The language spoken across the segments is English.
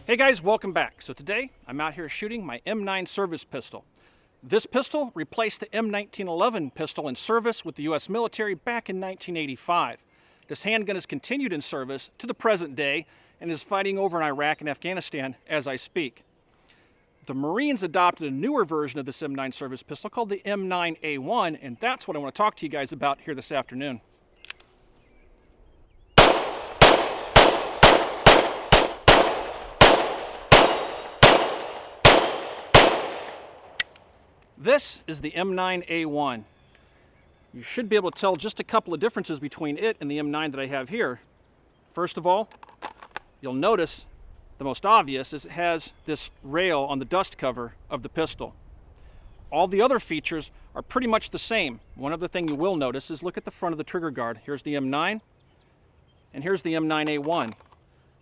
Hey guys, welcome back. So today I'm out here shooting my M9 service pistol. This pistol replaced the M1911 pistol in service with the US military back in 1985. This handgun has continued in service to the present day and is fighting over in Iraq and Afghanistan as I speak. The Marines adopted a newer version of this M9 service pistol called the M9A1, and that's what I want to talk to you guys about here this afternoon. This is the M9A1. You should be able to tell just a couple of differences between it and the M9 that I have here. First of all, you'll notice the most obvious is it has this rail on the dust cover of the pistol. All the other features are pretty much the same. One other thing you will notice is look at the front of the trigger guard. Here's the M9 and here's the M9A1.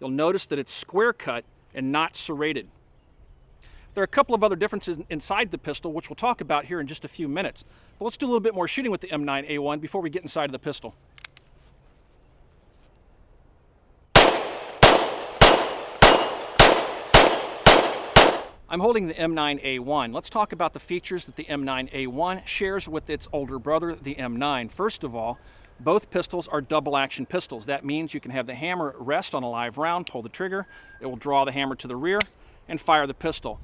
You'll notice that it's square cut and not serrated. There are a couple of other differences inside the pistol, which we'll talk about here in just a few minutes. But let's do a little bit more shooting with the M9A1 before we get inside of the pistol. I'm holding the M9A1. Let's talk about the features that the M9A1 shares with its older brother, the M9. First of all, both pistols are double action pistols. That means you can have the hammer rest on a live round, pull the trigger, it will draw the hammer to the rear, and fire the pistol.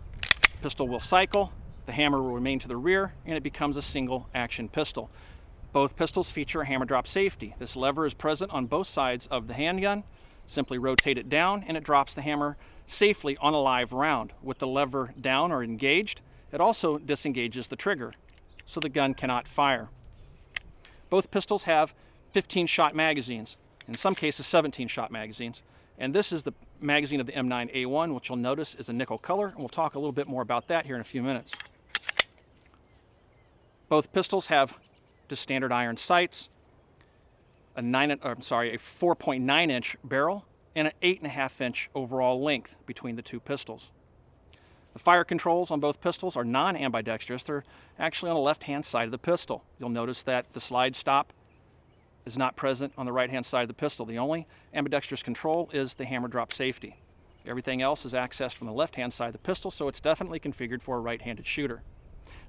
Pistol will cycle, the hammer will remain to the rear, and it becomes a single action pistol. Both pistols feature a hammer drop safety. This lever is present on both sides of the handgun. Simply rotate it down and it drops the hammer safely on a live round. With the lever down or engaged, it also disengages the trigger, so the gun cannot fire. Both pistols have 15-shot magazines, in some cases 17-shot magazines. And this is the magazine of the M9A1, which you'll notice is a nickel color, and we'll talk a little bit more about that here in a few minutes. Both pistols have just standard iron sights, a 4.9-inch barrel, and an 8.5-inch overall length between the two pistols. The fire controls on both pistols are non-ambidextrous. They're actually on the left-hand side of the pistol. You'll notice that the slide stop is not present on the right-hand side of the pistol. The only ambidextrous control is the hammer drop safety. Everything else is accessed from the left-hand side of the pistol, so it's definitely configured for a right-handed shooter.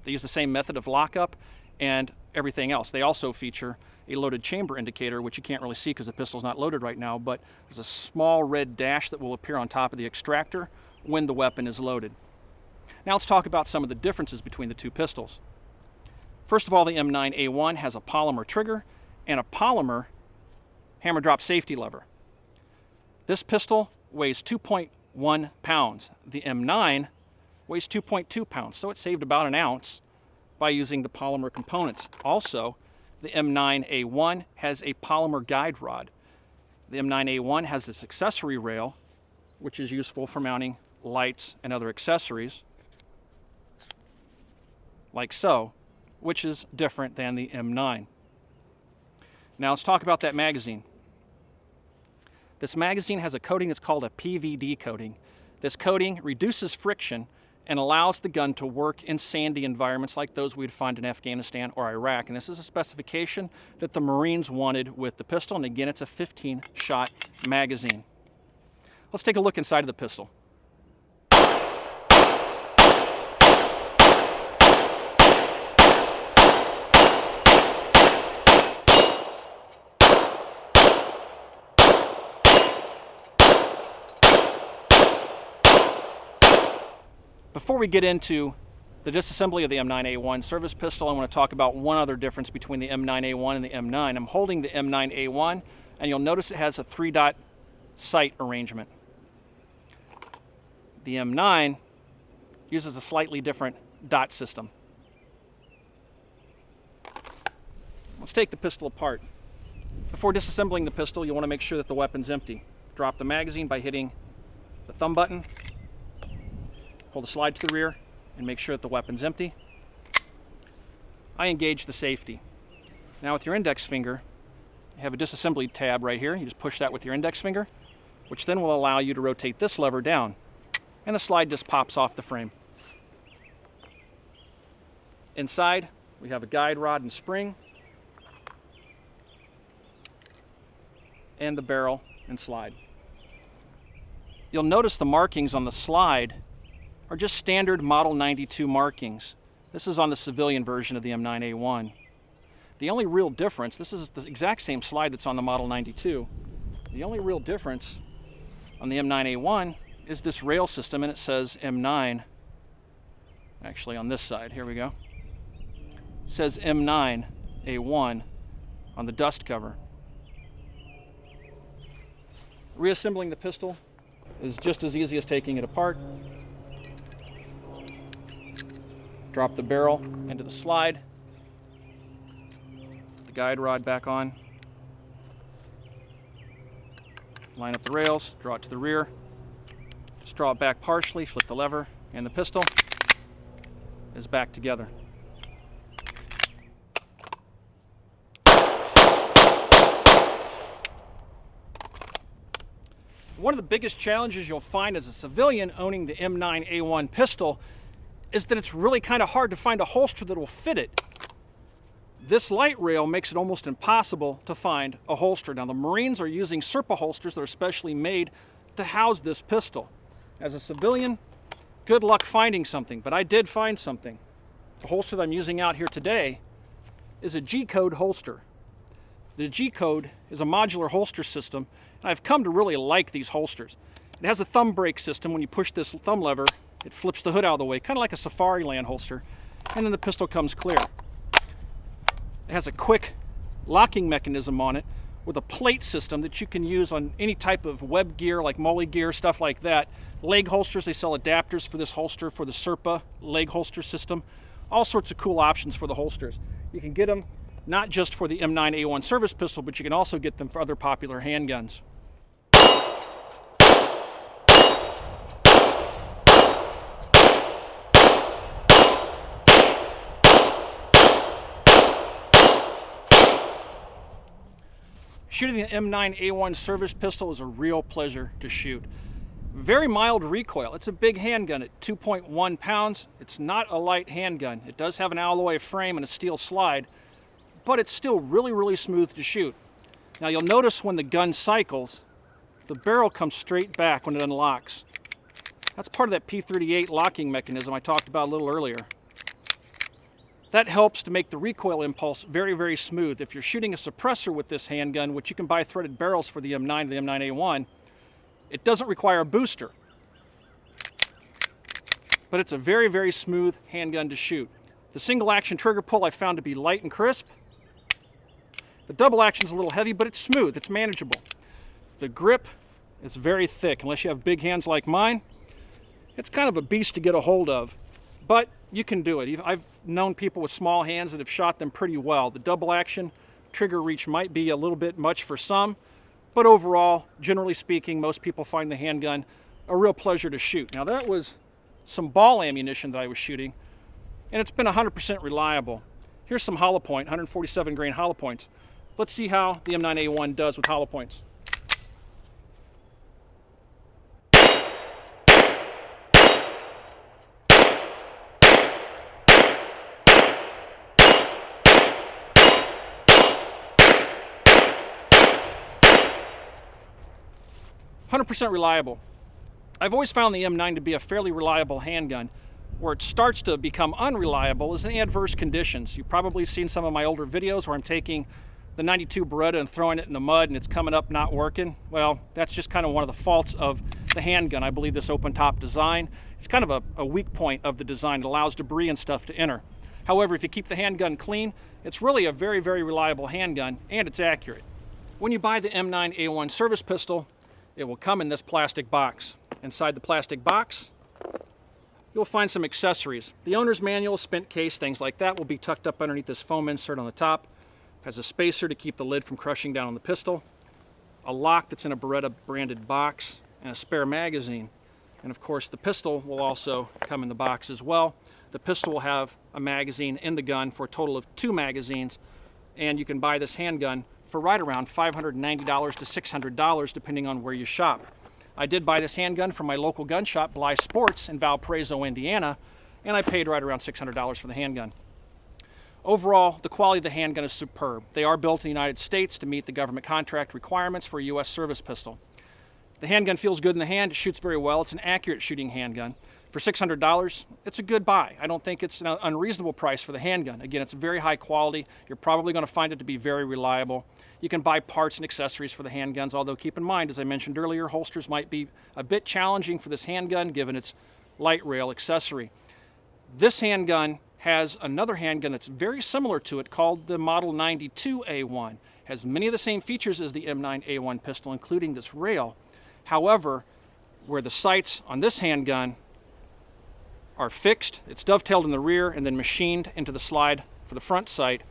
They use the same method of lockup and everything else. They also feature a loaded chamber indicator, which you can't really see because the pistol's not loaded right now, but there's a small red dash that will appear on top of the extractor when the weapon is loaded. Now let's talk about some of the differences between the two pistols. First of all, the M9A1 has a polymer trigger and a polymer hammer drop safety lever. This pistol weighs 2.1 pounds. The M9 weighs 2.2 pounds, so it saved about an ounce by using the polymer components. Also, the M9A1 has a polymer guide rod. The M9A1 has this accessory rail, which is useful for mounting lights and other accessories, like so, which is different than the M9. Now let's talk about that magazine. This magazine has a coating that's called a PVD coating. This coating reduces friction and allows the gun to work in sandy environments like those we'd find in Afghanistan or Iraq. And this is a specification that the Marines wanted with the pistol. And again, it's a 15-shot magazine. Let's take a look inside of the pistol. Before we get into the disassembly of the M9A1 service pistol, I want to talk about one other difference between the M9A1 and the M9. I'm holding the M9A1, and you'll notice it has a 3-dot sight arrangement. The M9 uses a slightly different dot system. Let's take the pistol apart. Before disassembling the pistol, you want to make sure that the weapon's empty. Drop the magazine by hitting the thumb button. Pull the slide to the rear and make sure that the weapon's empty. I engage the safety. Now with your index finger, you have a disassembly tab right here. You just push that with your index finger, which then will allow you to rotate this lever down, and the slide just pops off the frame. Inside, we have a guide rod and spring, and the barrel and slide. you'll notice the markings on the slide are just standard Model 92 markings. This is on the civilian version of the M9A1. The only real difference, this is the exact same slide that's on the Model 92. The only real difference on the M9A1 is this rail system, and it says M9. Actually, on this side, here we go. It says M9A1 on the dust cover. Reassembling the pistol is just as easy as taking it apart. Drop the barrel into the slide. The guide rod back on. Line up the rails, draw it to the rear. Just draw it back partially, flip the lever, and the pistol is back together. One of the biggest challenges you'll find as a civilian owning the M9A1 pistol is that it's really kind of hard to find a holster that will fit it. This light rail makes it almost impossible to find a holster. Now, the Marines are using Serpa holsters that are specially made to house this pistol. As a civilian, good luck finding something, but I did find something. The holster that I'm using out here today is a G-code holster. The G-code is a modular holster system, and I've come to really like these holsters. It has a thumb brake system. When you push this thumb lever, it flips the hood out of the way, kind of like a Safariland holster, and then the pistol comes clear. It has a quick locking mechanism on it with a plate system that you can use on any type of web gear, like molly gear, stuff like that. Leg holsters, they sell adapters for this holster, for the Serpa leg holster system. All sorts of cool options for the holsters. You can get them not just for the M9A1 service pistol, but you can also get them for other popular handguns. Shooting the M9A1 service pistol is a real pleasure to shoot. Very mild recoil. It's a big handgun at 2.1 pounds. It's not a light handgun. It does have an alloy frame and a steel slide, but it's still really, really smooth to shoot. Now, you'll notice when the gun cycles, the barrel comes straight back when it unlocks. That's part of that P38 locking mechanism I talked about a little earlier. That helps to make the recoil impulse very, very smooth. If you're shooting a suppressor with this handgun, which you can buy threaded barrels for the M9 and the M9A1, it doesn't require a booster. But it's a very, very smooth handgun to shoot. The single action trigger pull I found to be light and crisp. The double action is a little heavy, but it's smooth, it's manageable. The grip is very thick. Unless you have big hands like mine, it's kind of a beast to get a hold of. But you can do it. I've known people with small hands that have shot them pretty well. The double action trigger reach might be a little bit much for some, but overall, generally speaking, most people find the handgun a real pleasure to shoot. Now, that was some ball ammunition that I was shooting, and it's been 100% reliable. Here's some hollow point, 147 grain hollow points. Let's see how the M9A1 does with hollow points. 100% reliable. I've always found the M9 to be a fairly reliable handgun. Where it starts to become unreliable is in adverse conditions. You've probably seen some of my older videos where I'm taking the 92 Beretta and throwing it in the mud and it's coming up not working. Well, that's just kind of one of the faults of the handgun. I believe this open top design, it's kind of a weak point of the design. It allows debris and stuff to enter. However, if you keep the handgun clean, it's really a very, very reliable handgun, and it's accurate. When you buy the M9A1 service pistol, it will come in this plastic box. Inside the plastic box, you'll find some accessories. The owner's manual, spent case, things like that will be tucked up underneath this foam insert on the top. Has a spacer to keep the lid from crushing down on the pistol, a lock that's in a Beretta branded box, and a spare magazine. And of course, the pistol will also come in the box as well. The pistol will have a magazine in the gun for a total of 2 magazines, and you can buy this handgun for right around $590 to $600 depending on where you shop. I did buy this handgun from my local gun shop, Bly Sports, in Valparaiso, Indiana, and I paid right around $600 for the handgun. Overall, the quality of the handgun is superb. They are built in the United States to meet the government contract requirements for a U.S. service pistol. The handgun feels good in the hand. It shoots very well. It's an accurate shooting handgun. For $600, it's a good buy. I don't think it's an unreasonable price for the handgun. Again, it's very high quality. You're probably going to find it to be very reliable. You can buy parts and accessories for the handguns, although keep in mind, as I mentioned earlier, holsters might be a bit challenging for this handgun given its light rail accessory. This handgun has another handgun that's very similar to it called the Model 92A1. Has many of the same features as the M9A1 pistol, including this rail. However, where the sights on this handgun are fixed, it's dovetailed in the rear and then machined into the slide for the front sight.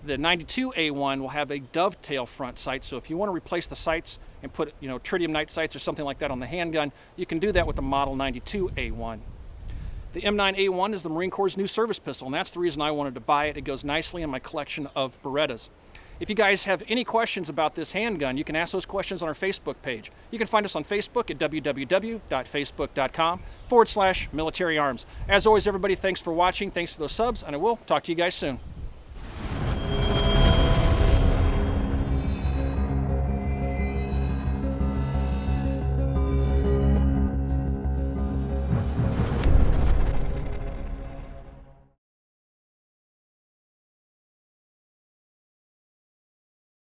The 92A1 will have a dovetail front sight, so if you want to replace the sights and put, tritium night sights or something like that on the handgun, you can do that with the Model 92A1. The M9A1 is the Marine Corps' new service pistol, and that's the reason I wanted to buy it. It goes nicely in my collection of Berettas. If you guys have any questions about this handgun, you can ask those questions on our Facebook page. You can find us on Facebook at www.facebook.com/military arms. As always, everybody, thanks for watching. Thanks for those subs, and I will talk to you guys soon.